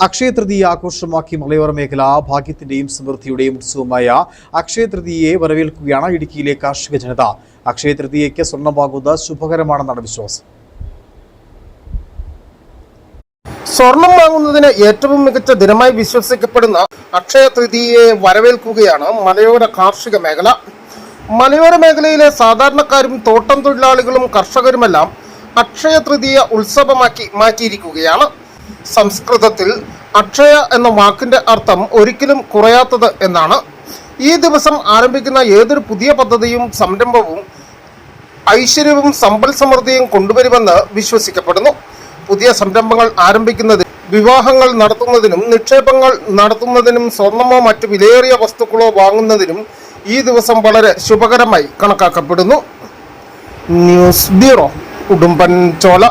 അക്ഷയ തൃതീയ ആഘോഷമാക്കി മലയോര മേഖല ഭാഗ്യത്തിന്റെയും സമൃദ്ധിയുടെയും ഉത്സവമായ അക്ഷയ തൃതീയയെ വരവേൽക്കുകയാണ് ഇടുക്കിയിലെ കാർഷിക ജനത. അക്ഷയ തൃതീയയ്ക്ക് സ്വർണം വാങ്ങുന്നത് ശുഭകരമാണെന്നാണ് വിശ്വാസം. സ്വർണം വാങ്ങുന്നതിന് ഏറ്റവും മികച്ച ദിനമായി വിശ്വസിക്കപ്പെടുന്ന അക്ഷയ തൃതീയയെ വരവേൽക്കുകയാണ് മലയോര കാർഷിക മേഖല. മലയോര മേഖലയിലെ സാധാരണക്കാരും തോട്ടം തൊഴിലാളികളും കർഷകരുമെല്ലാം അക്ഷയ തൃതീയ ഉത്സവമാക്കി മാറ്റിയിരിക്കുകയാണ്. സംസ്കൃതത്തിൽ അക്ഷയ എന്ന വാക്കിന്റെ അർത്ഥം ഒരിക്കലും കുറയാത്തത് എന്നാണ്. ഈ ദിവസം ആരംഭിക്കുന്ന ഏതൊരു പുതിയ പദ്ധതിയും സംരംഭവും ഐശ്വര്യവും സമ്പൽ സമൃദ്ധിയും കൊണ്ടുവരുമെന്ന് വിശ്വസിക്കപ്പെടുന്നു. പുതിയ സംരംഭങ്ങൾ ആരംഭിക്കുന്നതിനും വിവാഹങ്ങൾ നടത്തുന്നതിനും നിക്ഷേപങ്ങൾ നടത്തുന്നതിനും സ്വർണമോ മറ്റു വിലയേറിയ വസ്തുക്കളോ വാങ്ങുന്നതിനും ഈ ദിവസം വളരെ ശുഭകരമായി കണക്കാക്കപ്പെടുന്നു. News bureau, Udumbanchola.